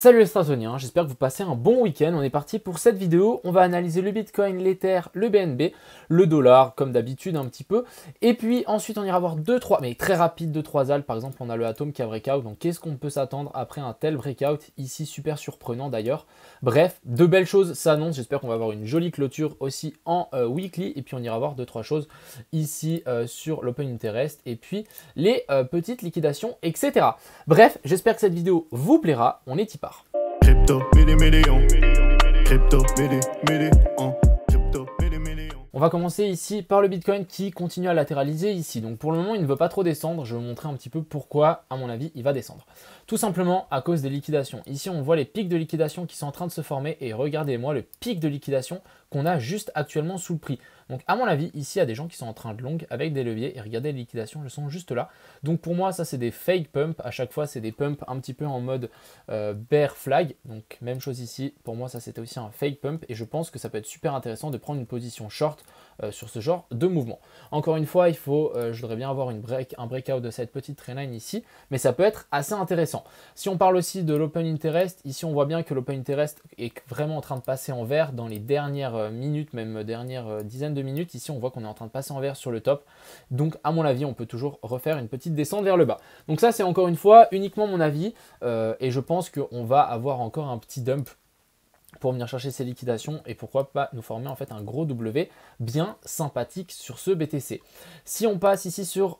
Salut les Stratoniens, j'espère que vous passez un bon week-end. On est parti pour cette vidéo. On va analyser le Bitcoin, l'Ether, le BNB, le dollar, comme d'habitude un petit peu. Et puis ensuite, on ira voir 2-3, mais très rapide, 2-3 alts. Par exemple, on a le Atom qui a breakout. Donc, qu'est-ce qu'on peut s'attendre après un tel breakout? Ici, super surprenant d'ailleurs. Bref, de belles choses s'annoncent. J'espère qu'on va avoir une jolie clôture aussi en weekly. Et puis, on ira voir 2-3 choses ici sur l'Open Interest. Et puis, les petites liquidations, etc. Bref, j'espère que cette vidéo vous plaira. On est y part. Crypto, million. Crypto, million. Crypto, million. On va commencer ici par le Bitcoin qui continue à latéraliser ici. Donc pour le moment, il ne veut pas trop descendre. Je vais vous montrer un petit peu pourquoi, à mon avis, il va descendre. Tout simplement à cause des liquidations. Ici, on voit les pics de liquidation qui sont en train de se former. Et regardez-moi le pic de liquidation qu'on a juste actuellement sous le prix. Donc à mon avis, ici, il y a des gens qui sont en train de long avec des leviers. Et regardez les liquidations, elles sont juste là. Donc pour moi, ça, c'est des fake pumps. À chaque fois, c'est des pumps un petit peu en mode bear flag. Donc même chose ici. Pour moi, ça, c'était aussi un fake pump. Et je pense que ça peut être super intéressant de prendre une position short sur ce genre de mouvement. Encore une fois, je voudrais bien avoir un breakout de cette petite trendline ici, mais ça peut être assez intéressant. Si on parle aussi de l'Open Interest, ici on voit bien que l'Open Interest est vraiment en train de passer en vert dans les dernières minutes, même dernières dizaines de minutes. Ici on voit qu'on est en train de passer en vert sur le top. Donc à mon avis, on peut toujours refaire une petite descente vers le bas. Donc ça c'est encore une fois uniquement mon avis et je pense qu'on va avoir encore un petit dump pour venir chercher ces liquidations et pourquoi pas nous former en fait un gros W bien sympathique sur ce BTC. Si on passe ici sur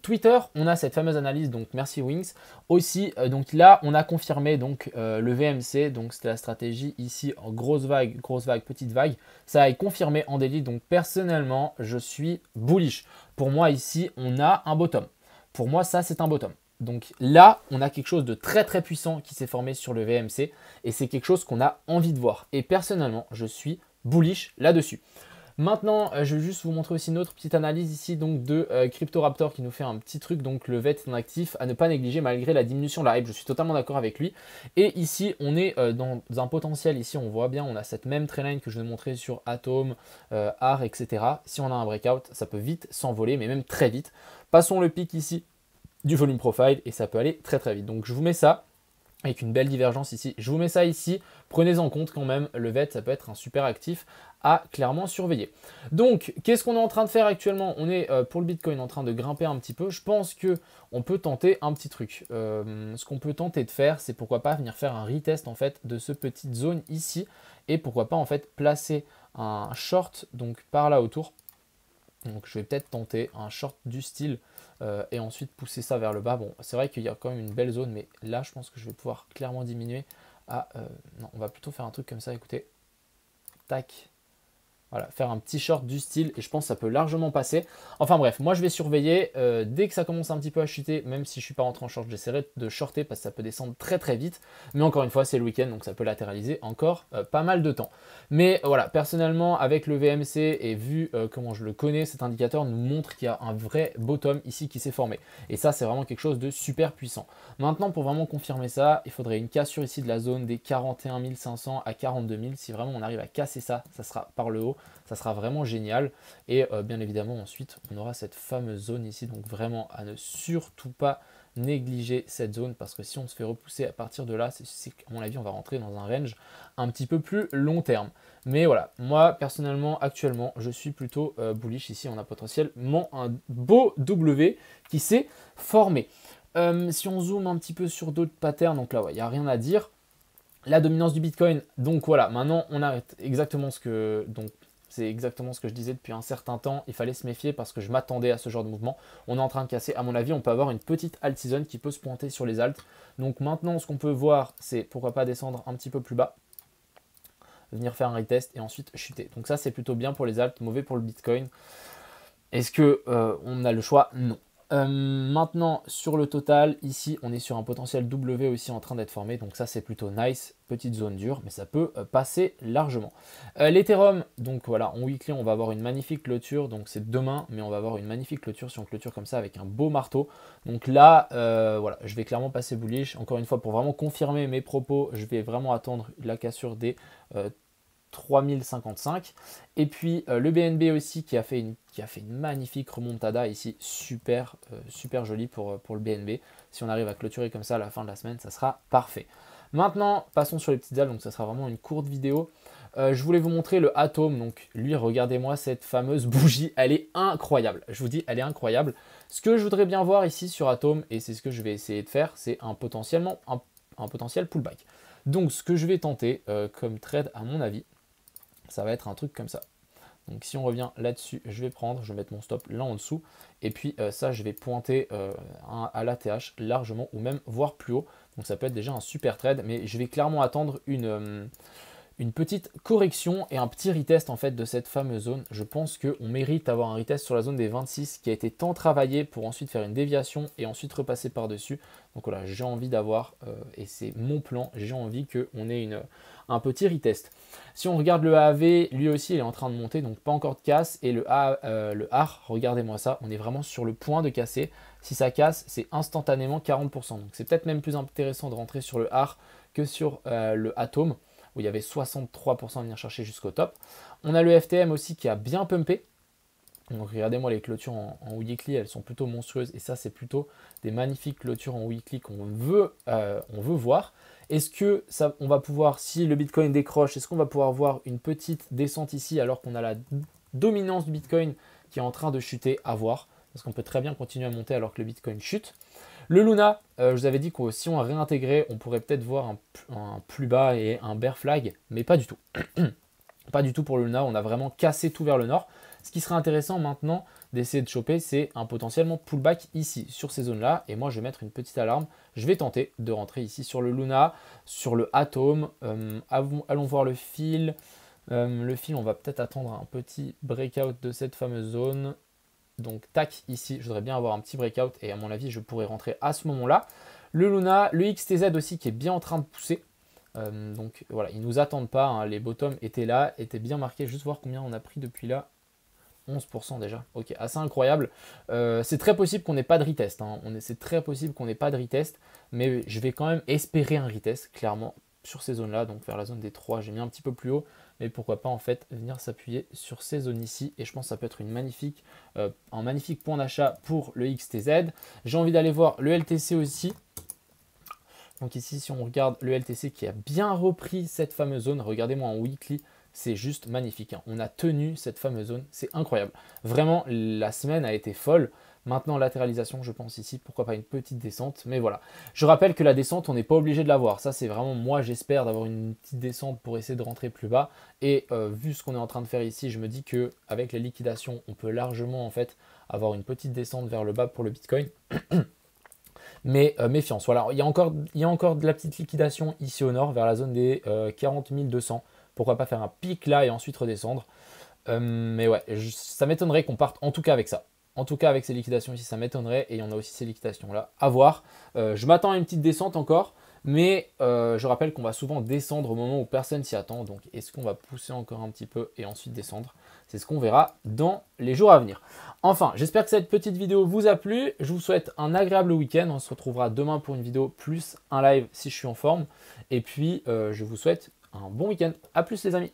Twitter, on a cette fameuse analyse, donc merci Wings. Aussi, donc là, on a confirmé donc le VMC, donc c'était la stratégie ici en grosse vague, petite vague. Ça a confirmé en daily, donc personnellement, je suis bullish. Pour moi ici, on a un bottom. Pour moi, ça c'est un bottom. Donc là, on a quelque chose de très très puissant qui s'est formé sur le VMC et c'est quelque chose qu'on a envie de voir. Et personnellement, je suis bullish là-dessus. Maintenant, je vais juste vous montrer aussi une autre petite analyse ici donc de Cryptoraptor qui nous fait un petit truc. Donc le VET est un actif à ne pas négliger malgré la diminution de la hype. Je suis totalement d'accord avec lui. Et ici, on est dans un potentiel. Ici, on voit bien, on a cette même trendline que je vous ai montré sur Atom, AR, etc. Si on a un breakout, ça peut vite s'envoler, mais même très vite. Passons le pic ici du volume profile et ça peut aller très très vite. Donc je vous mets ça avec une belle divergence ici. Je vous mets ça ici. Prenez en compte quand même, le VET, ça peut être un super actif à clairement surveiller. Donc, qu'est-ce qu'on est en train de faire actuellement? On est pour le Bitcoin en train de grimper un petit peu. Je pense qu'on peut tenter un petit truc. Ce qu'on peut tenter de faire, c'est pourquoi pas venir faire un retest en fait de ce petite zone ici et pourquoi pas en fait placer un short donc par là autour. Donc je vais peut-être tenter un short du style et ensuite pousser ça vers le bas. Bon, c'est vrai qu'il y a quand même une belle zone, mais là je pense que je vais pouvoir clairement diminuer à... non, on va plutôt faire un truc comme ça, écoutez. Tac. Voilà, faire un petit short du style et je pense que ça peut largement passer. Enfin bref, moi je vais surveiller. Dès que ça commence un petit peu à chuter, même si je ne suis pas rentré en short, j'essaierai de shorter parce que ça peut descendre très très vite. Mais encore une fois, c'est le week-end, donc ça peut latéraliser encore pas mal de temps. Mais voilà, personnellement, avec le VMC et vu comment je le connais, cet indicateur nous montre qu'il y a un vrai bottom ici qui s'est formé. Et ça, c'est vraiment quelque chose de super puissant. Maintenant, pour vraiment confirmer ça, il faudrait une cassure ici de la zone des 41 500 à 42 000. Si vraiment on arrive à casser ça, ça sera par le haut. Ça sera vraiment génial. Et bien évidemment, ensuite, on aura cette fameuse zone ici. Donc vraiment, à ne surtout pas négliger cette zone. Parce que si on se fait repousser à partir de là, à mon avis, on va rentrer dans un range un petit peu plus long terme. Mais voilà, moi, personnellement, actuellement, je suis plutôt bullish. Ici, on a potentiellement un beau W qui s'est formé. Si on zoome un petit peu sur d'autres patterns, donc là, il n'y a rien à dire. La dominance du Bitcoin, donc voilà, maintenant, on a exactement ce que... C'est exactement ce que je disais depuis un certain temps. Il fallait se méfier parce que je m'attendais à ce genre de mouvement. On est en train de casser. À mon avis, on peut avoir une petite alt season qui peut se pointer sur les alts. Donc maintenant, ce qu'on peut voir, c'est pourquoi pas descendre un petit peu plus bas, venir faire un retest et ensuite chuter. Donc ça, c'est plutôt bien pour les alts, mauvais pour le Bitcoin. Est-ce qu'on a le choix? Non. Maintenant, sur le total, ici, on est sur un potentiel W aussi en train d'être formé. Donc ça, c'est plutôt nice. Petite zone dure, mais ça peut passer largement. L'Ethereum, donc voilà, en weekly, on va avoir une magnifique clôture. Donc c'est demain, mais on va avoir une magnifique clôture si on clôture comme ça avec un beau marteau. Donc là, voilà, je vais clairement passer bullish. Encore une fois, pour vraiment confirmer mes propos, je vais vraiment attendre la cassure des 3055. Et puis le BNB aussi qui a fait une magnifique remontada ici, super joli pour le BNB. Si on arrive à clôturer comme ça à la fin de la semaine, ça sera parfait. Maintenant, passons sur les petites ailes, donc ça sera vraiment une courte vidéo. Je voulais vous montrer le Atom, donc lui, regardez-moi cette fameuse bougie, elle est incroyable. Je vous dis, elle est incroyable. Ce que je voudrais bien voir ici sur Atom, et c'est ce que je vais essayer de faire, c'est un potentiel pullback. Donc ce que je vais tenter comme trade, à mon avis, ça va être un truc comme ça. Donc si on revient là-dessus, je vais mettre mon stop là en dessous. Et puis ça, je vais pointer à l'ATH largement ou même voire plus haut. Donc ça peut être déjà un super trade, mais je vais clairement attendre une petite correction et un petit retest en fait de cette fameuse zone. Je pense qu'on mérite d'avoir un retest sur la zone des 26 qui a été tant travaillé pour ensuite faire une déviation et ensuite repasser par-dessus. Donc voilà, j'ai envie d'avoir, et c'est mon plan, j'ai envie qu'on ait un petit retest. Si on regarde le AAV, lui aussi il est en train de monter, donc pas encore de casse. Et le AR, regardez-moi ça, on est vraiment sur le point de casser. Si ça casse, c'est instantanément 40%. Donc c'est peut-être même plus intéressant de rentrer sur le AR que sur le Atom, où il y avait 63% à venir chercher jusqu'au top. On a le FTM aussi qui a bien pumpé. Donc regardez-moi les clôtures en weekly, elles sont plutôt monstrueuses. Et ça, c'est plutôt des magnifiques clôtures en weekly qu'on veut voir. Est-ce que ça, on va pouvoir, si le Bitcoin décroche, est-ce qu'on va pouvoir voir une petite descente ici alors qu'on a la dominance du Bitcoin qui est en train de chuter? À voir. Parce qu'on peut très bien continuer à monter alors que le Bitcoin chute. Le Luna, je vous avais dit que si on réintégrait, on pourrait peut-être voir un plus bas et un bear flag, mais pas du tout. Pas du tout pour le Luna, on a vraiment cassé tout vers le nord. Ce qui serait intéressant maintenant d'essayer de choper, c'est un potentiellement pullback ici, sur ces zones-là. Et moi, je vais mettre une petite alarme. Je vais tenter de rentrer ici sur le Luna, sur le Atom. Allons voir le fil. Le fil, on va peut-être attendre un petit breakout de cette fameuse zone. Donc tac, ici, je voudrais bien avoir un petit breakout et à mon avis, je pourrais rentrer à ce moment-là. Le Luna, le XTZ aussi qui est bien en train de pousser. Donc voilà, ils ne nous attendent pas, hein. Les bottoms étaient là, étaient bien marqués. Juste voir combien on a pris depuis là. 11% déjà. Ok, assez incroyable. C'est très possible qu'on n'ait pas de retest. Hein. C'est très possible qu'on n'ait pas de retest. Mais je vais quand même espérer un retest, clairement, sur ces zones-là. Donc vers la zone des 3, j'ai mis un petit peu plus haut. Mais pourquoi pas en fait venir s'appuyer sur ces zones ici. Et je pense que ça peut être un magnifique point d'achat pour le XTZ. J'ai envie d'aller voir le LTC aussi. Donc ici, si on regarde le LTC qui a bien repris cette fameuse zone, regardez-moi en weekly, c'est juste magnifique. Hein. On a tenu cette fameuse zone, c'est incroyable. Vraiment, la semaine a été folle. Maintenant, latéralisation, je pense ici, pourquoi pas une petite descente. Mais voilà, je rappelle que la descente, on n'est pas obligé de l'avoir. Ça, c'est vraiment, moi, j'espère d'avoir une petite descente pour essayer de rentrer plus bas. Et vu ce qu'on est en train de faire ici, je me dis qu'avec la liquidation, on peut largement, en fait, avoir une petite descente vers le bas pour le Bitcoin. Mais méfiance, voilà, il y a encore de la petite liquidation ici au nord, vers la zone des 40 200. Pourquoi pas faire un pic là et ensuite redescendre. Mais ouais, ça m'étonnerait qu'on parte en tout cas avec ça. En tout cas avec ces liquidations ici, ça m'étonnerait. Et il y en a aussi ces liquidations là. À voir. Je m'attends à une petite descente encore. Mais je rappelle qu'on va souvent descendre au moment où personne s'y attend. Donc est-ce qu'on va pousser encore un petit peu et ensuite descendre? C'est ce qu'on verra dans les jours à venir. Enfin, j'espère que cette petite vidéo vous a plu. Je vous souhaite un agréable week-end. On se retrouvera demain pour une vidéo plus un live si je suis en forme. Et puis, je vous souhaite un bon week-end. A plus les amis.